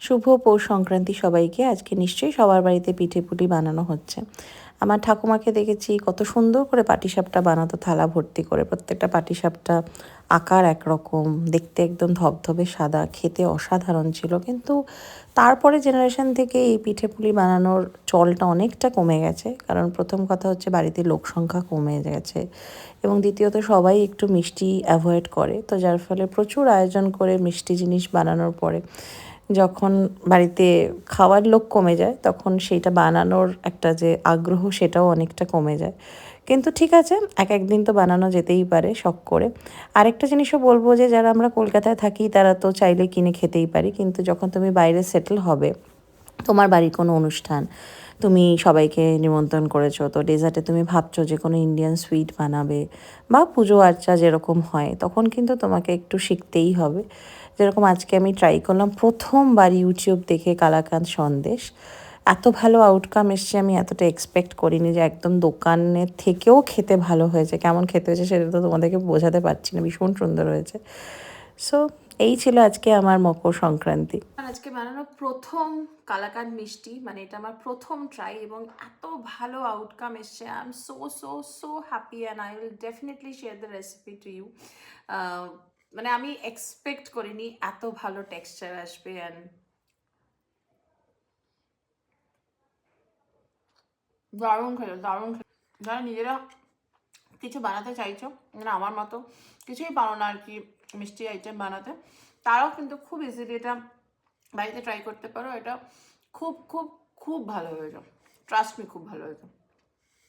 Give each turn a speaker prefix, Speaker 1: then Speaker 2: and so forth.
Speaker 1: শুভ পৌষ সংক্রান্তি সবাইকে। আজকে নিশ্চয়ই সবার বাড়িতে পিঠে পুলি বানানো হচ্ছে। আমার ঠাকুমাকে দেখেছি কত সুন্দর করে পাটিসাপটা বানাতো থালা ভর্তি করে। প্রত্যেকটা পাটিসাপটা আকার একরকম, দেখতে একদম ধবধবে সাদা, খেতে অসাধারণ ছিল। কিন্তু তারপরে জেনারেশন থেকে এই পিঠে পুলি বানানোর চলটা অনেকটা কমে গেছে। কারণ প্রথম কথা হচ্ছে বাড়িতে লোক সংখ্যা কমে গেছে এবং দ্বিতীয়ত সবাই একটু মিষ্টি অ্যাভয়েড করে। তো যার ফলে প্রচুর আয়োজন করে মিষ্টি জিনিস বানানোর পরে যখন বাড়িতে খাওয়ার লোক কমে যায় তখন সেইটা বানানোর একটা যে আগ্রহ সেটাও অনেকটা কমে যায়। কিন্তু ঠিক আছে, এক দিন তো বানানো যেতেই পারে শখ করে। আরেকটা জিনিসও বলবো যে যারা আমরা কলকাতায় থাকি তারা তো চাইলে কিনে খেতেই পারি, কিন্তু যখন তুমি বাইরে সেটেল হবে, তোমার বাড়ির কোনো অনুষ্ঠান, তুমি সবাইকে নিমন্ত্রণ করেছো, তো ডেজার্টে তুমি ভাবছো যে কোনো ইন্ডিয়ান সুইট বানাবে বা পুজো আর্চা যেরকম হয়, তখন কিন্তু তোমাকে একটু শিখতেই হবে। যেরকম আজকে আমি ট্রাই করলাম প্রথমবার ইউটিউব দেখে কালাকাঁদ সন্দেশ। এত ভালো আউটকাম এসছে, আমি এতটা এক্সপেক্ট করিনি যে একদম দোকানের থেকেও খেতে ভালো হয়েছে। কেমন খেতে হয়েছে সেটা তো তোমাদেরকে বোঝাতে পারছি না, ভীষণ সুন্দর হয়েছে। সো এই ছিল আজকে আমার মকর সংক্রান্তি। আজকে বানানো প্রথম কালাকাঁদ মিষ্টি, মানে এটা আমার প্রথম ট্রাই এবং এত ভালো আউটকাম এসছে। I am so so so happy and I will definitely share the recipe to you. মানে আমি এক্সপেক্ট করিনি এত ভালো টেক্সচার আসবে। অ্যান্ড দারুণ খেলো, দারুণ খেলো। যারা নিজেরা কিছু বানাতে চাইছো, মানে আমার মতো কিছুই পারো না আর কি মিষ্টি আইটেম বানাতে, তারাও কিন্তু খুব ইজিলি এটা বাড়িতে ট্রাই করতে পারো। এটা খুব খুব খুব ভালো হয়েছে, ট্রাস্ট মি, খুব ভালো হয়েছে।